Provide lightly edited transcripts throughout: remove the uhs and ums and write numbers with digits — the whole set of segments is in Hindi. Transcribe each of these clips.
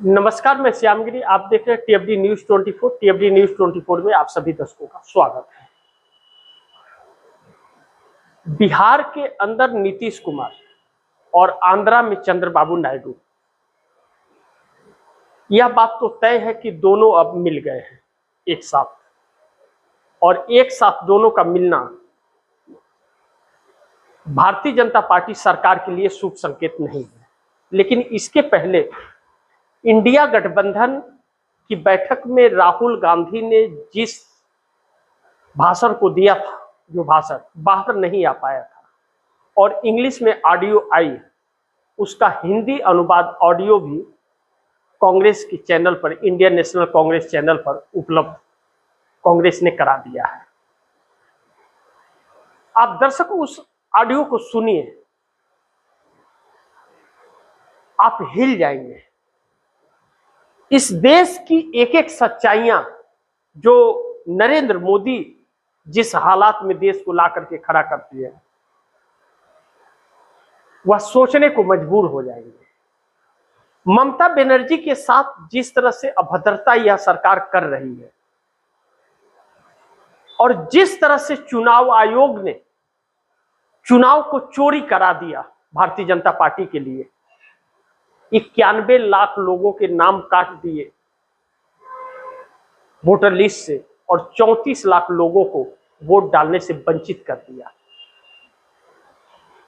नमस्कार, मैं श्यामगिरी। आप देख रहे हैं टीएफडी न्यूज 24। टीएफडी न्यूज 24 में आप सभी दर्शकों का स्वागत है। बिहार के अंदर नीतीश कुमार और आंध्रा में चंद्रबाबू नायडू, यह बात तो तय है कि दोनों अब मिल गए हैं एक साथ, और एक साथ दोनों का मिलना भारतीय जनता पार्टी सरकार के लिए शुभ संकेत नहीं है। लेकिन इसके पहले इंडिया गठबंधन की बैठक में राहुल गांधी ने जिस भाषण को दिया था, जो भाषण बाहर नहीं आ पाया था और इंग्लिश में ऑडियो आई, उसका हिंदी अनुवाद ऑडियो भी कांग्रेस के चैनल पर, इंडियन नेशनल कांग्रेस चैनल पर उपलब्ध कांग्रेस ने करा दिया है। आप दर्शकों उस ऑडियो को सुनिए, आप हिल जाएंगे। इस देश की एक एक सच्चाइयां जो नरेंद्र मोदी जिस हालात में देश को ला करके खड़ा करती है, वह सोचने को मजबूर हो जाएंगे। ममता बनर्जी के साथ जिस तरह से अभद्रता यह सरकार कर रही है और जिस तरह से चुनाव आयोग ने चुनाव को चोरी करा दिया भारतीय जनता पार्टी के लिए, 91 लाख लोगों के नाम काट दिए वोटर लिस्ट से और 34 लाख लोगों को वोट डालने से वंचित कर दिया।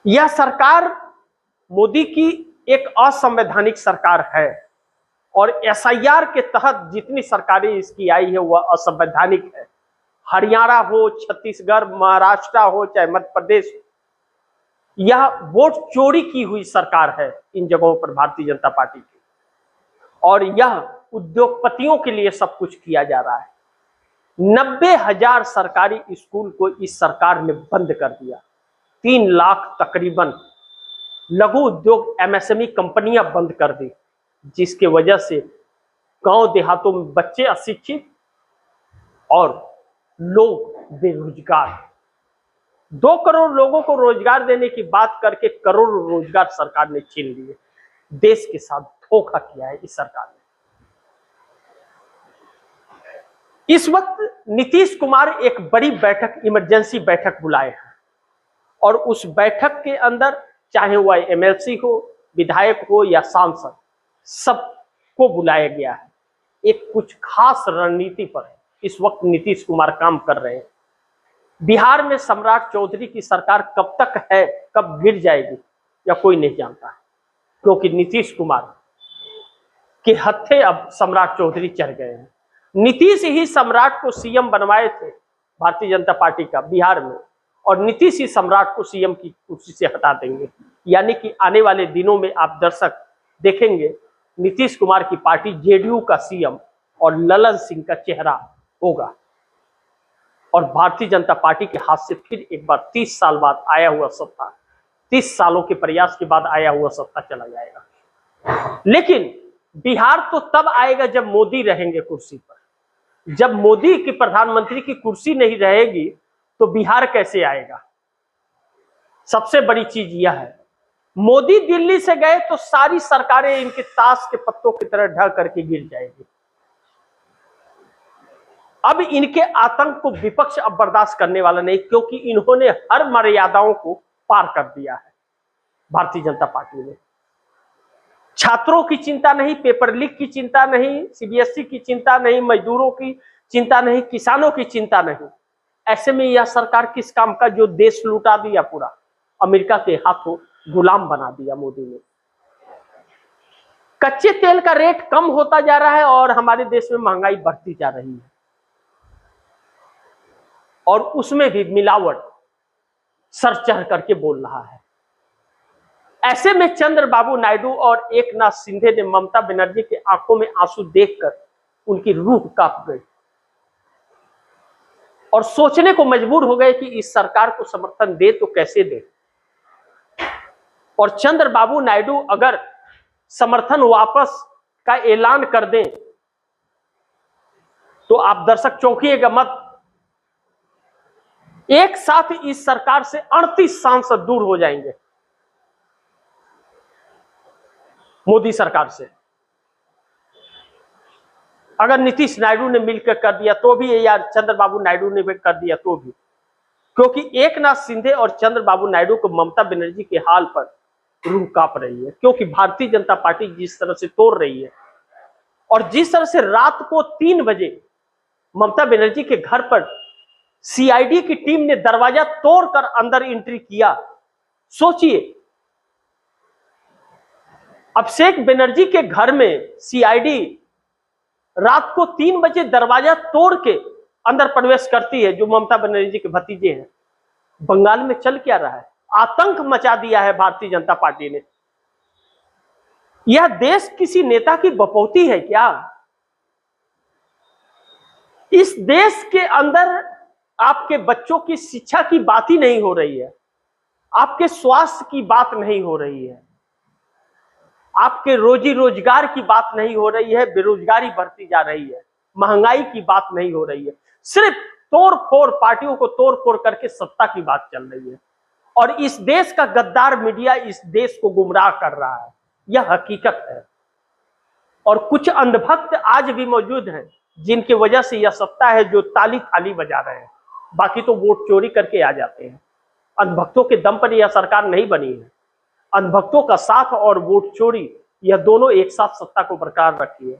यह सरकार मोदी की एक असंवैधानिक सरकार है और एसआईआर के तहत जितनी सरकारें इसकी आई है वह असंवैधानिक है। हरियाणा हो, छत्तीसगढ़, महाराष्ट्र हो, चाहे मध्य प्रदेश, यह वोट चोरी की हुई सरकार है इन जगहों पर भारतीय जनता पार्टी की, और यह उद्योगपतियों के लिए सब कुछ किया जा रहा है। 90,000 सरकारी स्कूल को इस सरकार ने बंद कर दिया। 3 लाख तकरीबन लघु उद्योग एमएसएमई कंपनियां बंद कर दी, जिसके वजह से गांव देहातों में बच्चे अशिक्षित और लोग बेरोजगार। 2 करोड़ लोगों को रोजगार देने की बात करके करोड़ों रोजगार सरकार ने छीन लिए। देश के साथ धोखा किया है इस सरकार ने। इस वक्त नीतीश कुमार एक बड़ी बैठक, इमरजेंसी बैठक बुलाए हैं और उस बैठक के अंदर चाहे वह एमएलसी हो, विधायक हो या सांसद, सबको बुलाया गया है। एक कुछ खास रणनीति पर इस वक्त नीतीश कुमार काम कर रहे हैं। बिहार में सम्राट चौधरी की सरकार कब तक है, कब गिर जाएगी, या कोई नहीं जानता है, क्योंकि नीतीश कुमार के हत्थे अब सम्राट चौधरी चढ़ गए हैं। नीतीश ही सम्राट को सीएम बनवाए थे भारतीय जनता पार्टी का बिहार में, और नीतीश ही सम्राट को सीएम की कुर्सी से हटा देंगे। यानी कि आने वाले दिनों में आप दर्शक देखेंगे नीतीश कुमार की पार्टी जेडीयू का सीएम और ललन सिंह का चेहरा होगा, और भारतीय जनता पार्टी के हाथ से फिर एक बार 30 साल बाद आया हुआ सत्ता, 30 सालों के प्रयास के बाद आया हुआ सत्ता चला जाएगा। लेकिन बिहार तो तब आएगा जब मोदी रहेंगे कुर्सी पर। जब मोदी की प्रधानमंत्री की कुर्सी नहीं रहेगी तो बिहार कैसे आएगा? सबसे बड़ी चीज यह है, मोदी दिल्ली से गए तो सारी सरकारें इनके ताश के पत्तों की तरह ढह करके गिर जाएगी। अब इनके आतंक को विपक्ष अब बर्दाश्त करने वाला नहीं, क्योंकि इन्होंने हर मर्यादाओं को पार कर दिया है। भारतीय जनता पार्टी ने छात्रों की चिंता नहीं, पेपर लीक की चिंता नहीं, सीबीएसई की चिंता नहीं, मजदूरों की चिंता नहीं, किसानों की चिंता नहीं। ऐसे में यह सरकार किस काम का, जो देश लुटा दिया पूरा, अमेरिका के हाथों गुलाम बना दिया मोदी ने। कच्चे तेल का रेट कम होता जा रहा है और हमारे देश में महंगाई बढ़ती जा रही है, और उसमें भी मिलावट सर चढ़ करके बोल रहा है। ऐसे में चंद्रबाबू नायडू और एकनाथ शिंदे ने ममता बनर्जी के आंखों में आंसू देखकर उनकी रूह कांप गई और सोचने को मजबूर हो गए कि इस सरकार को समर्थन दे तो कैसे दे। और चंद्रबाबू नायडू अगर समर्थन वापस का ऐलान कर दें तो आप दर्शक चौंकिएगा मत। एक साथ इस सरकार से 38 सांसद दूर हो जाएंगे मोदी सरकार से। अगर नीतीश नायडू ने मिलकर कर दिया तो भी, या चंद्रबाबू नायडू ने भी कर दिया तो भी, क्योंकि एकनाथ शिंदे और चंद्रबाबू नायडू को ममता बनर्जी के हाल पर रूह कांप रही है। क्योंकि भारतीय जनता पार्टी जिस तरह से तोड़ रही है, और जिस तरह से रात को 3 बजे ममता बनर्जी के घर पर सीआईडी की टीम ने दरवाजा तोड़कर अंदर एंट्री किया। सोचिए, अभिषेक बनर्जी के घर में सीआईडी रात को 3 बजे दरवाजा तोड़ के अंदर प्रवेश करती है, जो ममता बनर्जी के भतीजे हैं। बंगाल में चल क्या रहा है? आतंक मचा दिया है भारतीय जनता पार्टी ने। यह देश किसी नेता की बपौती है क्या? इस देश के अंदर आपके बच्चों की शिक्षा की बात ही नहीं हो रही है, आपके स्वास्थ्य की बात नहीं हो रही है, आपके रोजी रोजगार की बात नहीं हो रही है, बेरोजगारी बढ़ती जा रही है, महंगाई की बात नहीं हो रही है, सिर्फ तोड़ फोड़, पार्टियों को तोड़ फोड़ करके सत्ता की बात चल रही है। और इस देश का गद्दार मीडिया इस देश को गुमराह कर रहा है, यह हकीकत है। और कुछ अंधभक्त आज भी मौजूद हैं जिनकी वजह से यह सत्ता है, जो ताली थाली बजा रहे हैं, बाकी तो वोट चोरी करके आ जाते हैं। अंधभक्तों के दम पर यह सरकार नहीं बनी है। अंधभक्तों का साथ और वोट चोरी, यह दोनों एक साथ सत्ता को बरकरार रखी है।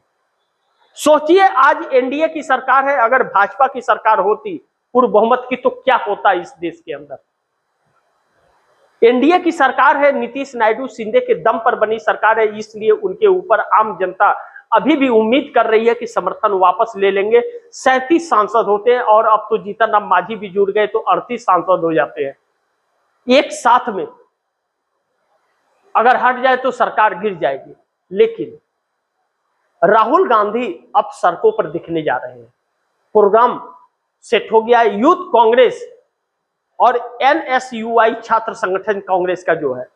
सोचिए, आज एनडीए की सरकार है, अगर भाजपा की सरकार होती पूर्ण बहुमत की, तो क्या होता इस देश के अंदर। एनडीए की सरकार है, नीतीश नायडू शिंदे के दम पर बनी सरकार है, इसलिए उनके ऊपर आम जनता अभी भी उम्मीद कर रही है कि समर्थन वापस ले लेंगे। 37 सांसद होते हैं, और अब तो जीतन राम मांझी भी जुड़ गए तो 38 सांसद हो जाते हैं एक साथ में। अगर हट जाए तो सरकार गिर जाएगी। लेकिन राहुल गांधी अब सड़कों पर दिखने जा रहे हैं। प्रोग्राम सेट हो गया है। यूथ कांग्रेस और एनएसयूआई छात्र संगठन कांग्रेस का जो है,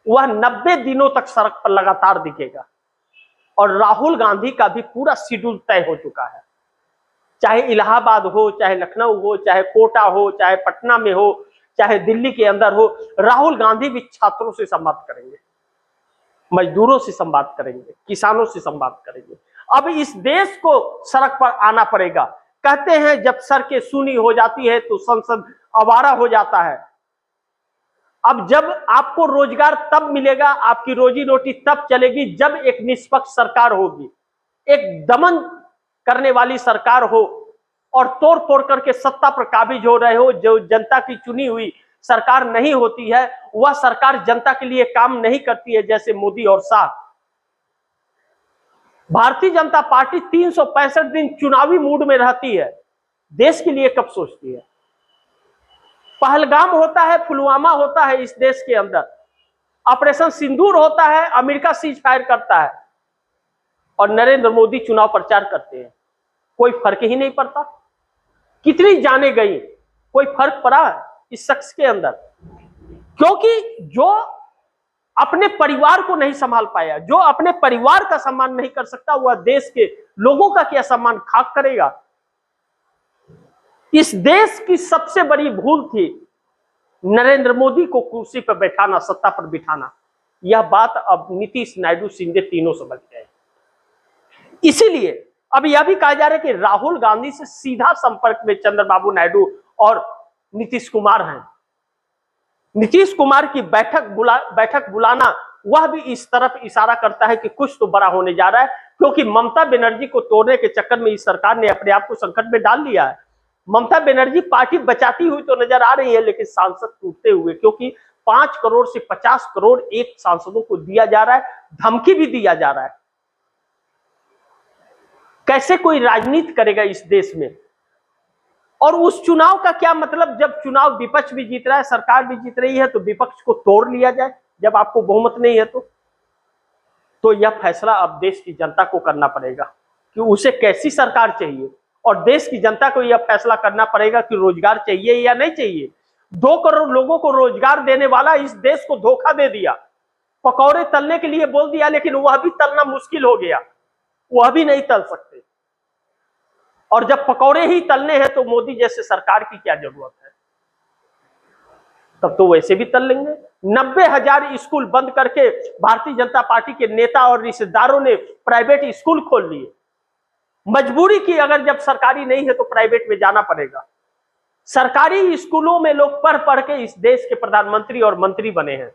वह 90 दिनों तक सड़क पर लगातार दिखेगा। और राहुल गांधी का भी पूरा शेड्यूल तय हो चुका है। चाहे इलाहाबाद हो, चाहे लखनऊ हो, चाहे कोटा हो, चाहे पटना में हो, चाहे दिल्ली के अंदर हो, राहुल गांधी भी छात्रों से संवाद करेंगे, मजदूरों से संवाद करेंगे, किसानों से संवाद करेंगे। अब इस देश को सड़क पर आना पड़ेगा। कहते हैं जब सड़कें सूनी हो जाती है तो संसद आवारा हो जाता है। अब जब आपको रोजगार तब मिलेगा, आपकी रोजी रोटी तब चलेगी, जब एक निष्पक्ष सरकार होगी, एक दमन करने वाली सरकार हो, और तोड़ फोड़ करके सत्ता पर काबिज हो रहे हो। जो जनता की चुनी हुई सरकार नहीं होती है, वह सरकार जनता के लिए काम नहीं करती है, जैसे मोदी और शाह। भारतीय जनता पार्टी 365 दिन चुनावी मूड में रहती है, देश के लिए कब सोचती है। पहलगाम होता है, पुलवामा होता है इस देश के अंदर, ऑपरेशन सिंदूर होता है, अमेरिका सीज फायर करता है, और नरेंद्र मोदी चुनाव प्रचार करते हैं। कोई फर्क ही नहीं पड़ता। कितनी जाने गई, कोई फर्क पड़ा इस शख्स के अंदर? क्योंकि जो अपने परिवार को नहीं संभाल पाया, जो अपने परिवार का सम्मान नहीं कर सकता, वह देश के लोगों का क्या सम्मान खाक करेगा। इस देश की सबसे बड़ी भूल थी नरेंद्र मोदी को कुर्सी पर बैठाना, सत्ता पर बिठाना। यह बात अब नीतीश नायडू शिंदे तीनों समझ गए। इसीलिए अब यह भी कहा जा रहा है कि राहुल गांधी से सीधा संपर्क में चंद्रबाबू नायडू और नीतीश कुमार हैं। नीतीश कुमार की बैठक बुलाना, वह भी इस तरफ इशारा करता है कि कुछ तो बड़ा होने जा रहा है। क्योंकि ममता बनर्जी को तोड़ने के चक्कर में इस सरकार ने अपने आप को संकट में डाल लिया है। ममता बनर्जी पार्टी बचाती हुई तो नजर आ रही है, लेकिन सांसद टूटते हुए, क्योंकि 5 करोड़ से 50 करोड़ एक सांसदों को दिया जा रहा है, धमकी भी दिया जा रहा है। कैसे कोई राजनीति करेगा इस देश में? और उस चुनाव का क्या मतलब, जब चुनाव विपक्ष भी जीत रहा है, सरकार भी जीत रही है, तो विपक्ष को तोड़ लिया जाए जब आपको बहुमत नहीं है तो यह फैसला अब देश की जनता को करना पड़ेगा कि उसे कैसी सरकार चाहिए। और देश की जनता को यह फैसला करना पड़ेगा कि रोजगार चाहिए या नहीं चाहिए। 2 करोड़ लोगों को रोजगार देने वाला इस देश को धोखा दे दिया। पकौड़े तलने के लिए बोल दिया, लेकिन वह भी तलना मुश्किल हो गया, वह भी नहीं तल सकते। और जब पकौड़े ही तलने हैं तो मोदी जैसे सरकार की क्या जरूरत है? तब तो वैसे भी तल लेंगे। 90,000 स्कूल बंद करके भारतीय जनता पार्टी के नेता और रिश्तेदारों ने प्राइवेट स्कूल खोल लिए। मजबूरी की, अगर जब सरकारी नहीं है तो प्राइवेट में जाना पड़ेगा। सरकारी स्कूलों में लोग पढ़ पढ़ के इस देश के प्रधानमंत्री और मंत्री बने हैं।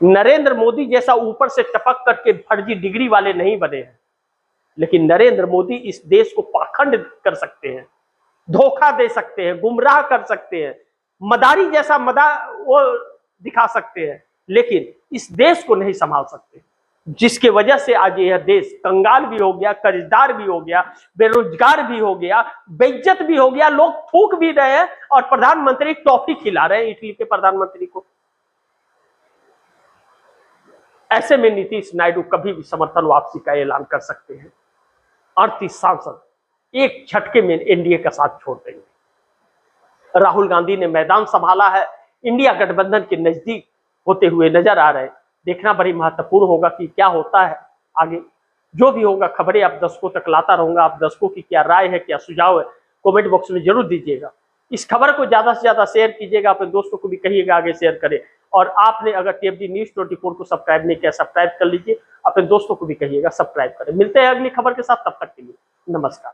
नरेंद्र मोदी जैसा ऊपर से टपक करके फर्जी डिग्री वाले नहीं बने हैं, लेकिन नरेंद्र मोदी इस देश को पाखंड कर सकते हैं, धोखा दे सकते हैं, गुमराह कर सकते हैं, मदारी जैसा वो दिखा सकते हैं, लेकिन इस देश को नहीं संभाल सकते, जिसके वजह से आज यह देश कंगाल भी हो गया, कर्जदार भी हो गया, बेरोजगार भी हो गया, बेइज्जत भी हो गया, लोग थूक भी रहे हैं और प्रधानमंत्री टॉफी खिला रहे हैं इटली के प्रधानमंत्री को। ऐसे में नीतीश नायडू कभी भी समर्थन वापसी का ऐलान कर सकते हैं। 38 सांसद एक झटके में एनडीए का साथ छोड़ देंगे। राहुल गांधी ने मैदान संभाला है, इंडिया गठबंधन के नजदीक होते हुए नजर आ रहे हैं। देखना बड़ी महत्वपूर्ण होगा कि क्या होता है आगे। जो भी होगा खबरें आप दर्शकों तक लाता रहूंगा। आप दर्शकों की क्या राय है, क्या सुझाव है, कमेंट बॉक्स में जरूर दीजिएगा। इस खबर को ज्यादा से ज्यादा शेयर कीजिएगा, अपने दोस्तों को भी कहिएगा आगे शेयर करें। और आपने अगर टीएफडी न्यूज़ 24 को सब्सक्राइब नहीं किया, सब्सक्राइब कर लीजिए, अपने दोस्तों को भी कहिएगा सब्सक्राइब करें। मिलते हैं अगली खबर के साथ, तब तक के लिए नमस्कार।